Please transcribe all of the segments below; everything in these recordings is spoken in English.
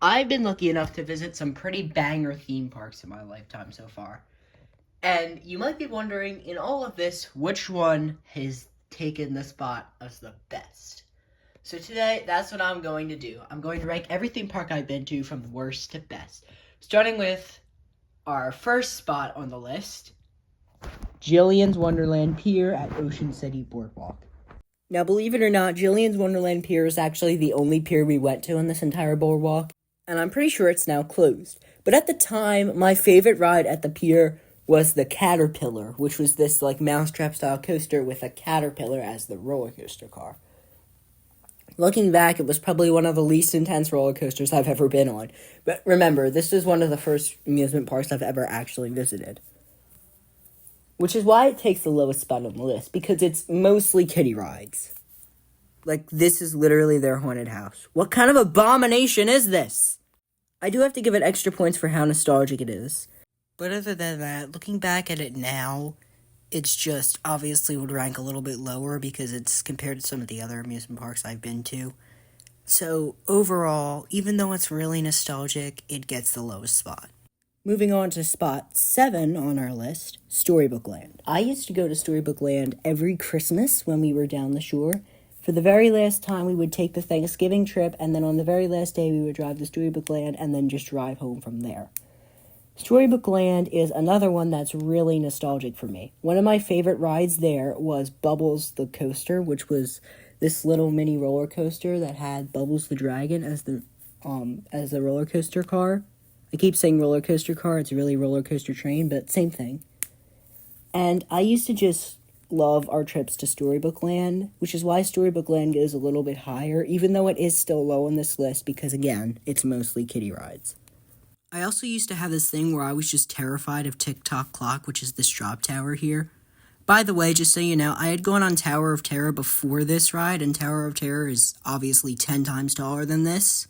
I've been lucky enough to visit some pretty banger theme parks in my lifetime so far. And you might be wondering, in all of this, which one has taken the spot as the best? So today, that's what I'm going to do. I'm going to rank every theme park I've been to from worst to best. Starting with our first spot on the list, Jillian's Wonderland Pier at Ocean City Boardwalk. Now, believe it or not, Jillian's Wonderland Pier is actually the only pier we went to on this entire boardwalk, and I'm pretty sure it's now closed. But at the time, my favorite ride at the pier was the Caterpillar, which was this mousetrap-style coaster with a caterpillar as the roller coaster car. Looking back, it was probably one of the least intense roller coasters I've ever been on. But remember, this is one of the first amusement parks I've ever actually visited. Which is why it takes the lowest spot on the list, because it's mostly kiddie rides. This is literally their haunted house. What kind of abomination is this? I do have to give it extra points for how nostalgic it is. But other than that, looking back at it now, it's just obviously would rank a little bit lower because it's compared to some of the other amusement parks I've been to. So overall, even though it's really nostalgic, it gets the lowest spot. Moving on to spot 7 on our list, Storybook Land. I used to go to Storybook Land every Christmas when we were down the shore. For the very last time, we would take the Thanksgiving trip, and then on the very last day, we would drive to Storybook Land and then just drive home from there. Storybook Land is another one that's really nostalgic for me. One of my favorite rides there was Bubbles the Coaster, which was this little mini roller coaster that had Bubbles the Dragon as the roller coaster car. I keep saying roller coaster car, it's really roller coaster train, but same thing. And I used to just love our trips to Storybook Land, which is why Storybook Land goes a little bit higher, even though it is still low on this list, because again, it's mostly kiddie rides. I also used to have this thing where I was just terrified of Tick Tock Clock, which is this drop tower here. By the way, just so you know, I had gone on Tower of Terror before this ride, and Tower of Terror is obviously 10 times taller than this.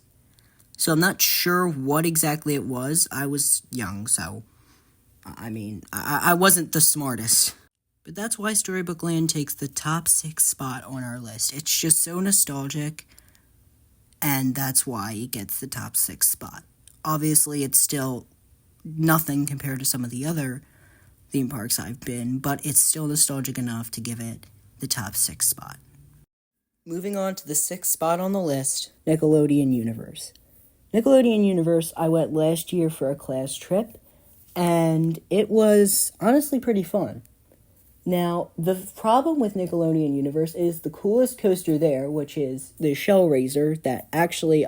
So I'm not sure what exactly it was. I was young, so, I wasn't the smartest. But that's why Storybook Land takes the top 6 spot on our list. It's just so nostalgic, and that's why it gets the top 6 spot. Obviously, it's still nothing compared to some of the other theme parks I've been, but it's still nostalgic enough to give it the top 6 spot. Moving on to the 6th spot on the list, Nickelodeon Universe. Nickelodeon Universe, I went last year for a class trip, and it was honestly pretty fun. Now, the problem with Nickelodeon Universe is the coolest coaster there, which is the Shell Raiser, that actually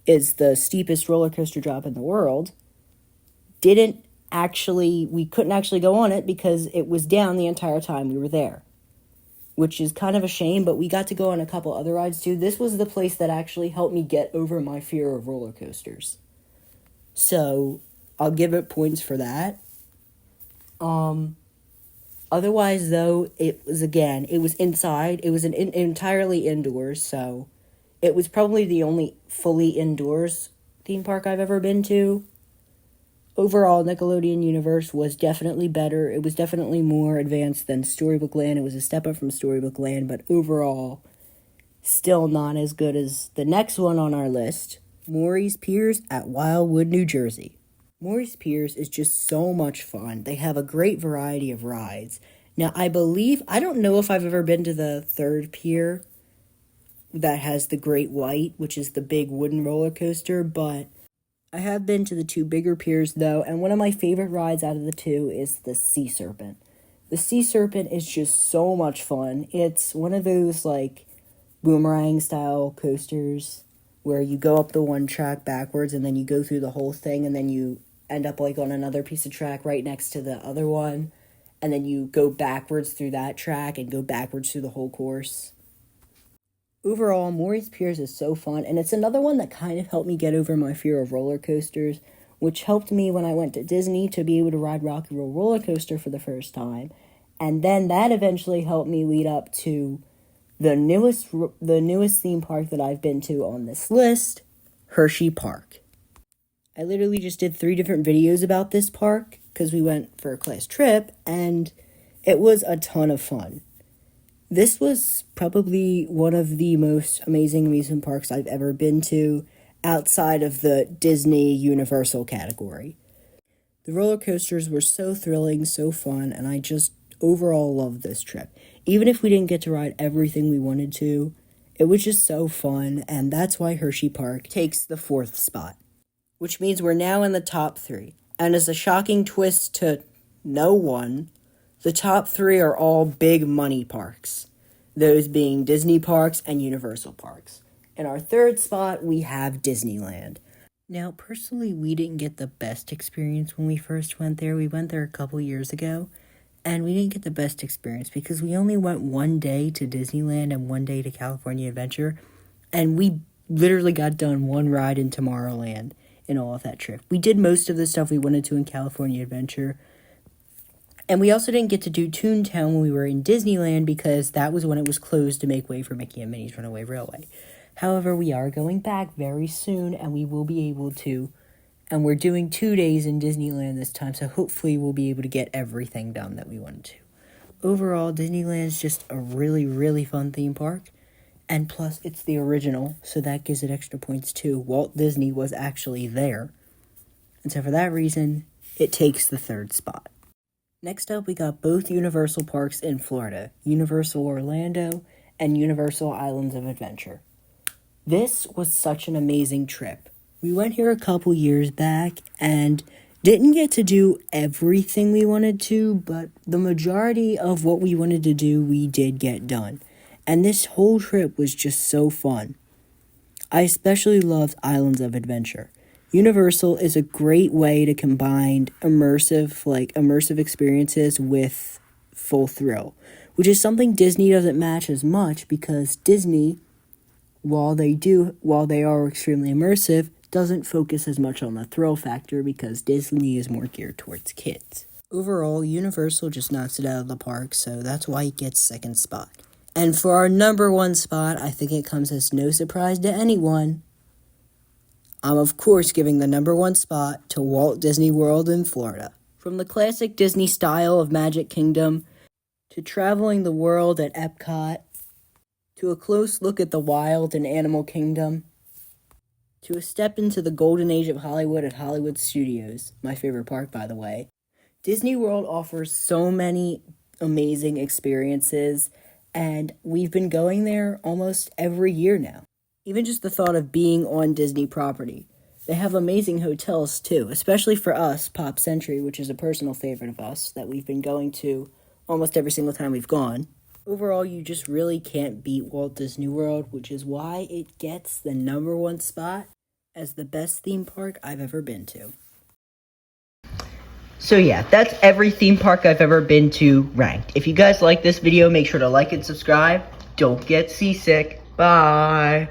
is the steepest roller coaster drop in the world, we couldn't actually go on it because it was down the entire time we were there. Which is kind of a shame, but we got to go on a couple other rides too. This was the place that actually helped me get over my fear of roller coasters. So, I'll give it points for that. Otherwise, though, it was inside. It was entirely indoors, so it was probably the only fully indoors theme park I've ever been to. Overall, Nickelodeon Universe was definitely better. It was definitely more advanced than Storybook Land. It was a step up from Storybook Land, but overall, still not as good as the next one on our list, Morey's Piers at Wildwood, New Jersey. Morey's Piers is just so much fun. They have a great variety of rides. Now, I don't know if I've ever been to the 3rd pier that has the Great White, which is the big wooden roller coaster, but I have been to the 2 bigger piers, though, and one of my favorite rides out of the 2 is the Sea Serpent. The Sea Serpent is just so much fun. It's one of those, boomerang-style coasters where you go up the one track backwards, and then you go through the whole thing, and then you end up, on another piece of track right next to the other one, and then you go backwards through that track and go backwards through the whole course. Overall, Morey's Piers is so fun, and it's another one that kind of helped me get over my fear of roller coasters, which helped me when I went to Disney to be able to ride Rocky Roll Roller Coaster for the first time, and then that eventually helped me lead up to the newest theme park that I've been to on this list, Hershey Park. I literally just did 3 different videos about this park, because we went for a class trip, and it was a ton of fun. This was probably one of the most amazing amusement parks I've ever been to, outside of the Disney Universal category. The roller coasters were so thrilling, so fun, and I just overall loved this trip. Even if we didn't get to ride everything we wanted to, it was just so fun, and that's why Hershey Park takes the 4th spot, which means we're now in the top 3. And as a shocking twist to no one, the top 3 are all big money parks, those being Disney parks and Universal parks. In our 3rd spot, we have Disneyland. Now, personally, we didn't get the best experience when we first went there. We went there a couple years ago, and we didn't get the best experience because we only went one day to Disneyland and one day to California Adventure, and we literally got done one ride in Tomorrowland in all of that trip. We did most of the stuff we wanted to in California Adventure, and we also didn't get to do Toontown when we were in Disneyland because that was when it was closed to make way for Mickey and Minnie's Runaway Railway. However, we are going back very soon, and we will be able to, and we're doing 2 days in Disneyland this time, so hopefully we'll be able to get everything done that we wanted to. Overall, Disneyland is just a really, really fun theme park, and plus, it's the original, so that gives it extra points too. Walt Disney was actually there, and so for that reason, it takes the 3rd spot. Next up, we got both Universal parks in Florida, Universal Orlando and Universal Islands of Adventure. This was such an amazing trip. We went here a couple years back and didn't get to do everything we wanted to, but the majority of what we wanted to do, we did get done. And this whole trip was just so fun. I especially loved Islands of Adventure. Universal is a great way to combine immersive experiences with full thrill, which is something Disney doesn't match as much because Disney, while they are extremely immersive, doesn't focus as much on the thrill factor because Disney is more geared towards kids. Overall, Universal just knocks it out of the park, so that's why it gets 2nd spot. And for our number 1 spot, I think it comes as no surprise to anyone. I'm of course giving the number 1 spot to Walt Disney World in Florida. From the classic Disney style of Magic Kingdom, to traveling the world at Epcot, to a close look at the wild in Animal Kingdom, to a step into the golden age of Hollywood at Hollywood Studios, my favorite park by the way, Disney World offers so many amazing experiences, and we've been going there almost every year now. Even just the thought of being on Disney property. They have amazing hotels too, especially for us, Pop Century, which is a personal favorite of us that we've been going to almost every single time we've gone. Overall, you just really can't beat Walt Disney World, which is why it gets the number 1 spot as the best theme park I've ever been to. So yeah, that's every theme park I've ever been to ranked. If you guys like this video, make sure to like and subscribe. Don't get seasick. Bye.